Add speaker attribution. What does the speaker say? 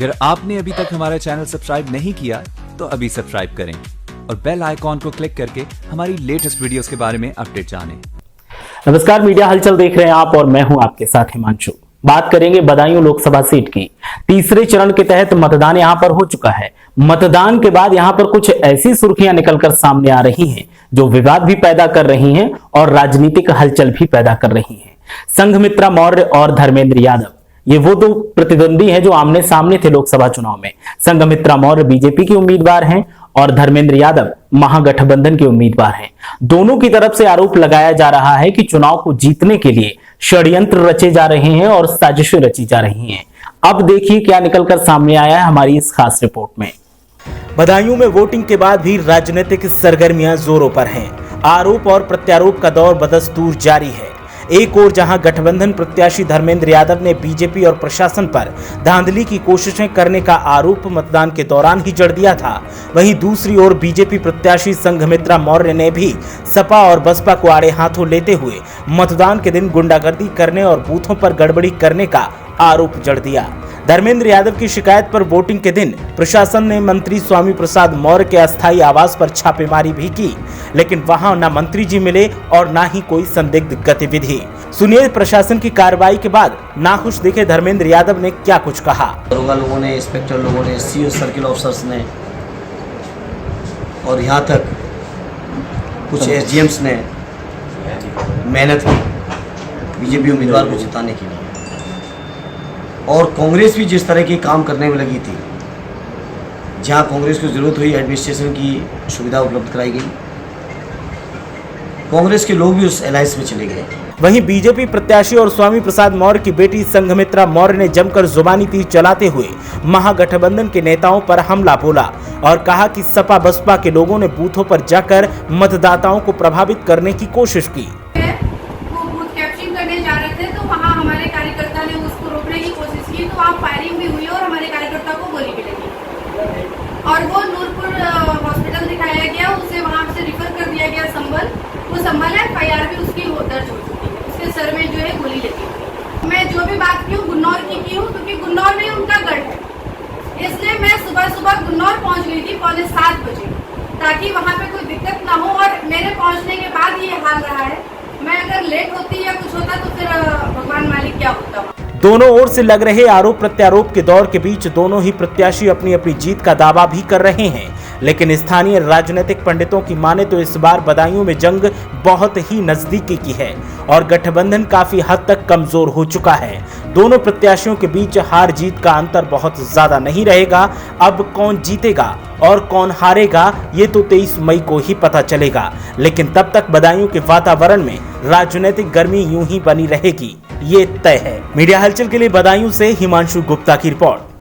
Speaker 1: अगर आपने अभी तक हमारा चैनल सब्सक्राइब नहीं किया तो अभी सब्सक्राइब करें और बेल आइकॉन को क्लिक करके हमारी लेटेस्ट वीडियोस के बारे में अपडेट जानें।
Speaker 2: नमस्कार, मीडिया हलचल देख रहे हैं आप और मैं हूं आपके साथ हिमांशु। बात करेंगे बदायूं लोकसभा सीट की। तीसरे चरण के तहत मतदान यहां पर हो चुका है। मतदान के बाद यहां पर कुछ ऐसी सुर्खियां निकलकर सामने आ रही हैं जो विवाद भी पैदा कर रही हैं और राजनीतिक हलचल भी पैदा कर रही हैं। संघमित्रा मौर्य और धर्मेंद्र यादव, ये वो दो प्रतिद्वंदी हैं जो आमने सामने थे लोकसभा चुनाव में। संघमित्रा मौर्य बीजेपी की उम्मीदवार हैं और धर्मेंद्र यादव महागठबंधन के उम्मीदवार हैं। दोनों की तरफ से आरोप लगाया जा रहा है कि चुनाव को जीतने के लिए षड्यंत्र रचे जा रहे हैं और साजिशें रची जा रही हैं। अब देखिए क्या निकलकर सामने आया है हमारी इस खास रिपोर्ट में। बदायूं में वोटिंग के बाद भी राजनीतिक सरगर्मियां जोरों पर हैं। आरोप और प्रत्यारोप का दौर बदस्तूर जारी है। एक ओर जहां गठबंधन प्रत्याशी धर्मेंद्र यादव ने बीजेपी और प्रशासन पर धांधली की कोशिशें करने का आरोप मतदान के दौरान ही जड़ दिया था, वहीं दूसरी ओर बीजेपी प्रत्याशी संघमित्रा मौर्य ने भी सपा और बसपा को आड़े हाथों लेते हुए मतदान के दिन गुंडागर्दी करने और बूथों पर गड़बड़ी करने का आरोप जड़ दिया। धर्मेंद्र यादव की शिकायत पर वोटिंग के दिन प्रशासन ने मंत्री स्वामी प्रसाद मौर्य के अस्थायी आवास पर छापेमारी भी की, लेकिन वहां न मंत्री जी मिले और न ही कोई संदिग्ध गतिविधि। सुनिए प्रशासन की कार्रवाई के बाद नाखुश दिखे धर्मेंद्र यादव ने क्या कुछ कहा।
Speaker 3: दरोगा लोगों ने, इंस्पेक्टर लोगों ने, सीओ सर्किल ऑफिसर्स ने और यहाँ तक कुछ एसडीएम्स ने मेहनत की बीजेपी उम्मीदवार को जिताने के लिए, और कांग्रेस भी जिस तरह की काम करने में लगी थी, जहां कांग्रेस को जरूरत हुई एडमिनिस्ट्रेशन की सुविधा उपलब्ध कराई गई, कांग्रेस के लोग भी उस अलायंस में चले गए।
Speaker 2: वहीं बीजेपी प्रत्याशी और स्वामी प्रसाद मौर्य की बेटी संघमित्रा मौर्य ने जमकर जुबानी तीर चलाते हुए महागठबंधन के नेताओं पर हमला बोला और कहा कि सपा बसपा के लोगों ने बूथों पर जाकर मतदाताओं को प्रभावित करने की कोशिश की।
Speaker 4: फायरिंग भी हुई और हमारे कार्यकर्ता को गोली भी लगी और वो नूरपुर हॉस्पिटल दिखाया गया, उसे वहां से रिफर कर दिया गया संभल। वो संभल है, FIR भी उसकी दर्ज हो चुकी है, उसके सर में जो है गोली लगी। मैं जो भी बात की हूँ गुन्नौर की हूँ, क्योंकि गुन्नौर में उनका गढ़ है, इसलिए मैं सुबह गुन्नौर पहुँच गई थी 6:45 बजे, ताकि वहाँ पे कोई दिक्कत ना हो। और मेरे पहुँचने के बाद ये हाल रहा है। मैं अगर लेट होती या कुछ होता तो फिर भगवान मालिक क्या होता।
Speaker 2: दोनों ओर से लग रहे आरोप प्रत्यारोप के दौर के बीच दोनों ही प्रत्याशी अपनी अपनी जीत का दावा भी कर रहे हैं, लेकिन स्थानीय राजनीतिक पंडितों की माने तो इस बार बदायूं में जंग बहुत ही नजदीकी की है और गठबंधन काफी हद तक कमजोर हो चुका है। दोनों प्रत्याशियों के बीच हार जीत का अंतर बहुत ज्यादा नहीं रहेगा। अब कौन जीतेगा और कौन हारेगा ये तो 23 मई को ही पता चलेगा, लेकिन तब तक बदायूं के वातावरण में राजनीतिक गर्मी यूं ही बनी रहेगी, ये तय है। मीडिया हलचल के लिए बदायूं से हिमांशु गुप्ता की रिपोर्ट।